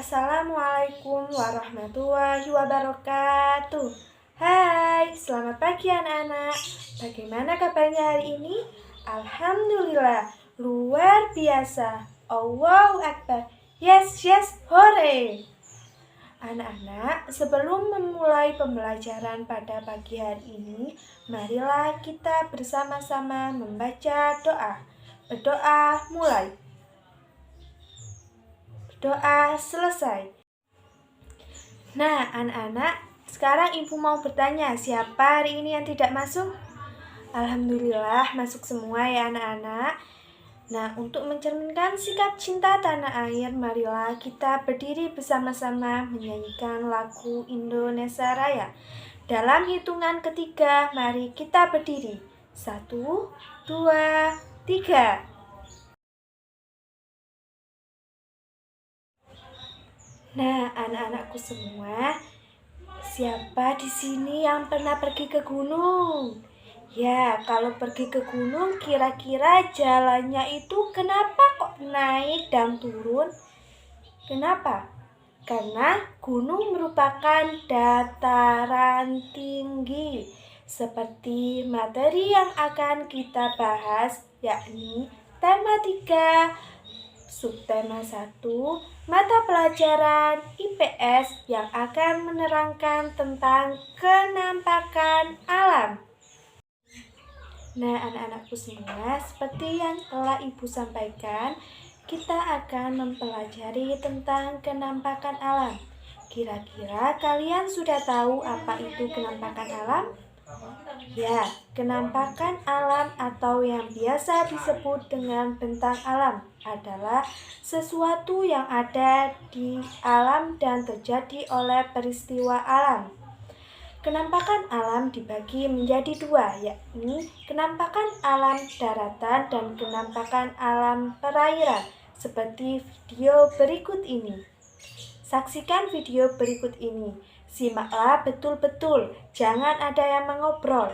Assalamualaikum warahmatullahi wabarakatuh. Hai, selamat pagi anak-anak. Bagaimana kabarnya hari ini? Alhamdulillah, luar biasa. Allahu Akbar. Yes, hore. Anak-anak, sebelum memulai pembelajaran pada pagi hari ini, marilah kita bersama-sama membaca doa. Berdoa mulai. Doa selesai. Nah, anak-anak, sekarang ibu mau bertanya, siapa hari ini yang tidak masuk? Alhamdulillah, masuk semua ya anak-anak. Nah, untuk mencerminkan sikap cinta tanah air, marilah kita berdiri bersama-sama menyanyikan lagu Indonesia Raya. Dalam hitungan ketiga, mari kita berdiri. 1, 2, 3. Nah, anak-anakku semua, siapa di sini yang pernah pergi ke gunung? Ya, kalau pergi ke gunung, kira-kira jalannya itu kenapa kok naik dan turun? Kenapa? Karena gunung merupakan dataran tinggi. Seperti materi yang akan kita bahas, yakni tema 3, subtema 1, mata pelajaran IPS yang akan menerangkan tentang kenampakan alam. Nah, anak-anakku semua, seperti yang telah Ibu sampaikan, kita akan mempelajari tentang kenampakan alam. Kira-kira kalian sudah tahu apa itu kenampakan alam? Ya, kenampakan alam atau yang biasa disebut dengan bentang alam adalah sesuatu yang ada di alam dan terjadi oleh peristiwa alam. Kenampakan alam dibagi menjadi dua, yakni kenampakan alam daratan dan kenampakan alam perairan, seperti video berikut ini. Saksikan video berikut ini. Simaklah betul-betul, jangan ada yang mengobrol.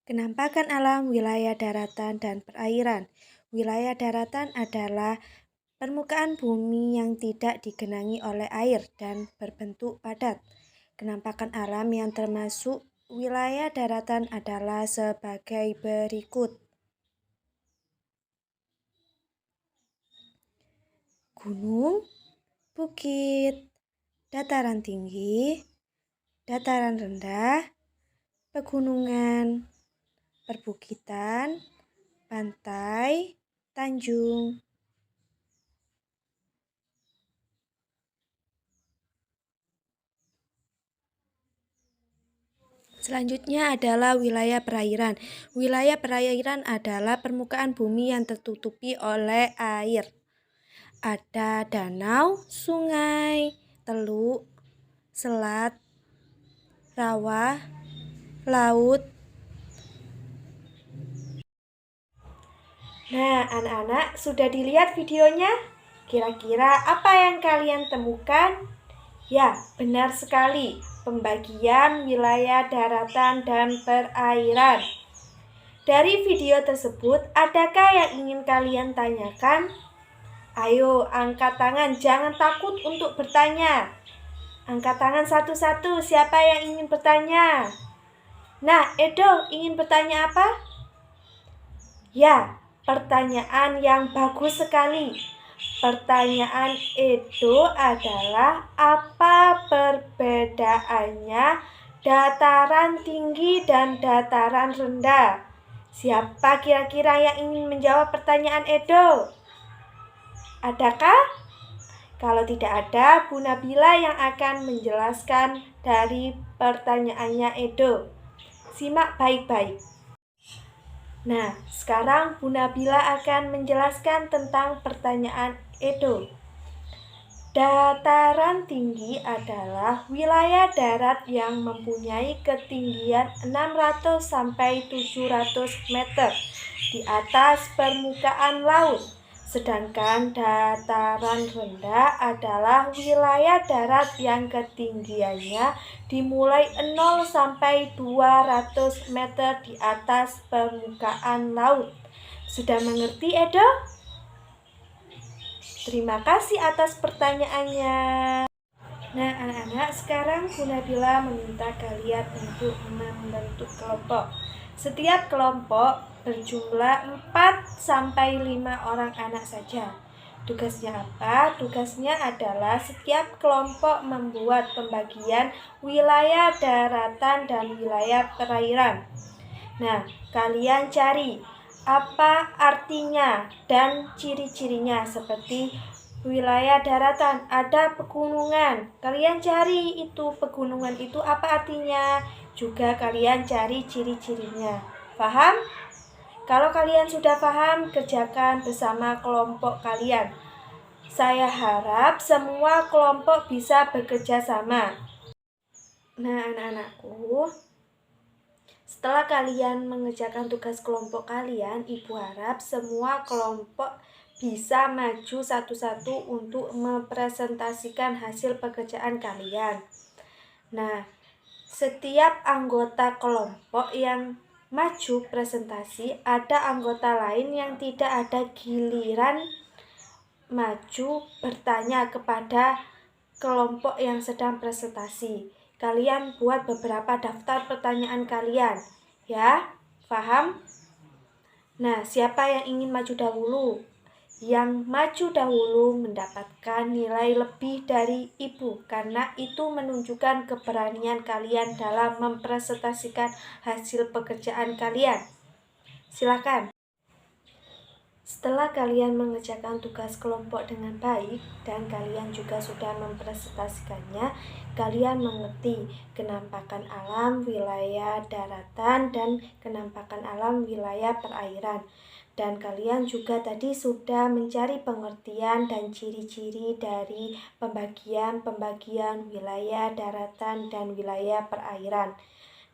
Kenampakan alam wilayah daratan dan perairan. Wilayah daratan adalah permukaan bumi yang tidak digenangi oleh air dan berbentuk padat. Kenampakan alam yang termasuk wilayah daratan adalah sebagai berikut. Gunung, bukit, dataran tinggi, dataran rendah, pegunungan, perbukitan, pantai, tanjung. Selanjutnya adalah wilayah perairan. Wilayah perairan adalah permukaan bumi yang tertutupi oleh air. Ada danau, sungai, teluk, selat, rawa, laut. Nah, anak-anak sudah dilihat videonya? Kira-kira apa yang kalian temukan? Ya, benar sekali. Pembagian wilayah daratan dan perairan. Dari video tersebut, adakah yang ingin kalian tanyakan? Ayo, angkat tangan, jangan takut untuk bertanya. Angkat tangan satu-satu, siapa yang ingin bertanya? Nah, Edo, ingin bertanya apa? Ya, pertanyaan yang bagus sekali. Pertanyaan Edo adalah apa perbedaannya dataran tinggi dan dataran rendah? Siapa kira-kira yang ingin menjawab pertanyaan Edo? Adakah? Kalau tidak ada, Bu Nabila yang akan menjelaskan dari pertanyaannya Edo. Simak baik-baik. Nah, sekarang Bu Nabila akan menjelaskan tentang pertanyaan Edo. Dataran tinggi adalah wilayah darat yang mempunyai ketinggian 600 sampai 700 meter di atas permukaan laut. Sedangkan dataran rendah adalah wilayah darat yang ketinggiannya dimulai 0 sampai 200 meter di atas permukaan laut. Sudah mengerti, Edo? Terima kasih atas pertanyaannya. Nah, anak-anak, sekarang Bu Nabila meminta kalian untuk membentuk kelompok. Setiap kelompok berjumlah 4-5 orang anak saja. Tugasnya apa? Tugasnya adalah setiap kelompok membuat pembagian wilayah daratan dan wilayah perairan. Nah, kalian cari apa artinya dan ciri-cirinya. Seperti wilayah daratan ada pegunungan, kalian cari itu pegunungan itu apa artinya, juga kalian cari ciri-cirinya. Paham? Kalau kalian sudah paham, kerjakan bersama kelompok kalian. Saya harap semua kelompok bisa bekerja sama. Nah, anak-anakku, setelah kalian mengerjakan tugas kelompok kalian, Ibu harap semua kelompok bisa maju satu-satu untuk mempresentasikan hasil pekerjaan kalian. Nah, setiap anggota kelompok yang maju presentasi, ada anggota lain yang tidak ada giliran maju bertanya kepada kelompok yang sedang presentasi. Kalian buat beberapa daftar pertanyaan kalian, ya, paham? Nah, siapa yang ingin maju dahulu? Yang maju dahulu mendapatkan nilai lebih dari Ibu, karena itu menunjukkan keberanian kalian dalam mempresentasikan hasil pekerjaan kalian. Silakan. Setelah kalian mengerjakan tugas kelompok dengan baik dan kalian juga sudah mempresentasikannya, kalian mengerti kenampakan alam wilayah daratan dan kenampakan alam wilayah perairan. Dan kalian juga tadi sudah mencari pengertian dan ciri-ciri dari pembagian wilayah daratan dan wilayah perairan.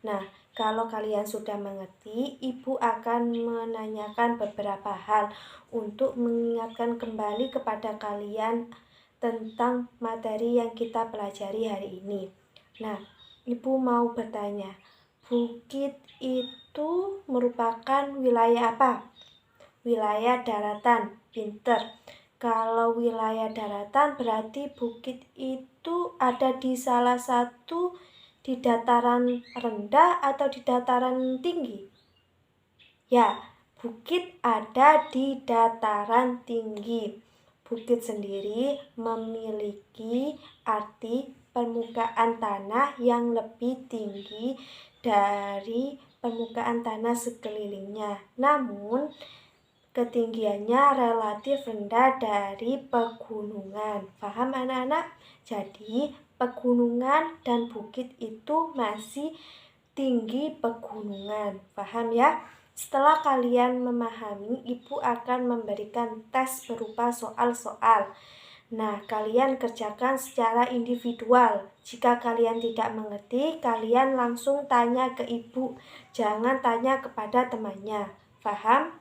Nah, kalau kalian sudah mengerti, Ibu akan menanyakan beberapa hal untuk mengingatkan kembali kepada kalian tentang materi yang kita pelajari hari ini. Nah, Ibu mau bertanya, bukit itu merupakan wilayah apa? Wilayah daratan. Pinter. Kalau wilayah daratan berarti bukit itu ada di salah satu di dataran rendah atau di dataran tinggi? Ya, bukit ada di dataran tinggi. Bukit sendiri memiliki arti permukaan tanah yang lebih tinggi dari permukaan tanah sekelilingnya. Namun, ketinggiannya relatif rendah dari pegunungan. Paham anak-anak? Jadi, pegunungan dan bukit itu masih tinggi pegunungan. Paham ya? Setelah kalian memahami, Ibu akan memberikan tes berupa soal-soal. Nah, kalian kerjakan secara individual. Jika kalian tidak mengerti, kalian langsung tanya ke Ibu. Jangan tanya kepada temannya. Paham?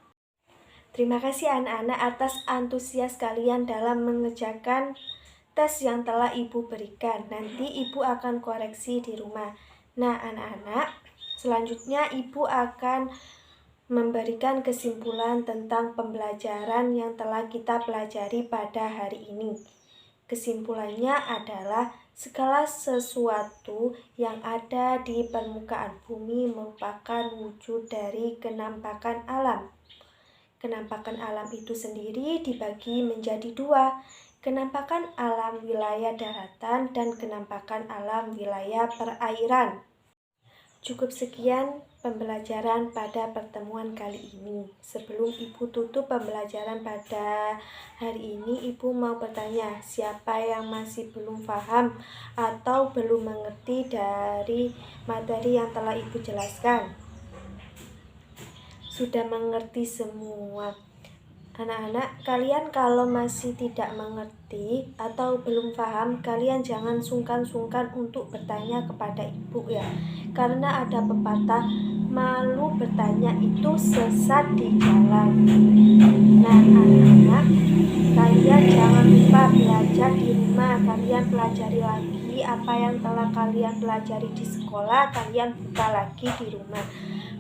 Terima kasih anak-anak atas antusias kalian dalam mengerjakan tes yang telah Ibu berikan. Nanti Ibu akan koreksi di rumah. Nah, anak-anak, selanjutnya Ibu akan memberikan kesimpulan tentang pembelajaran yang telah kita pelajari pada hari ini. Kesimpulannya adalah segala sesuatu yang ada di permukaan bumi merupakan wujud dari kenampakan alam. Kenampakan alam itu sendiri dibagi menjadi dua, kenampakan alam wilayah daratan dan kenampakan alam wilayah perairan. Cukup sekian pembelajaran pada pertemuan kali ini. Sebelum Ibu tutup pembelajaran pada hari ini, Ibu mau bertanya, siapa yang masih belum paham atau belum mengerti dari materi yang telah Ibu jelaskan? Sudah mengerti semua. Anak-anak, kalian kalau masih tidak mengerti atau belum paham, kalian jangan sungkan-sungkan untuk bertanya kepada Ibu ya. Karena ada pepatah, malu bertanya itu sesat di jalan. Nah, anak-anak, kalian jangan lupa belajar di rumah. Kalian pelajari lagi apa yang telah kalian pelajari di sekolah, kalian buka lagi di rumah.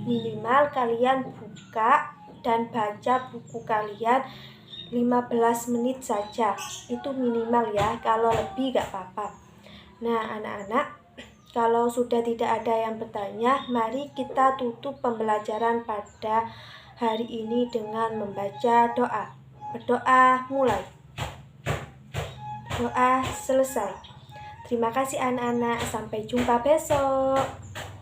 Minimal kalian buka dan baca buku kalian 15 menit saja. Itu minimal ya, kalau lebih gak apa-apa. Nah anak-anak, kalau sudah tidak ada yang bertanya, mari kita tutup pembelajaran pada hari ini dengan membaca doa. Berdoa mulai. Doa selesai. Terima kasih anak-anak, sampai jumpa besok.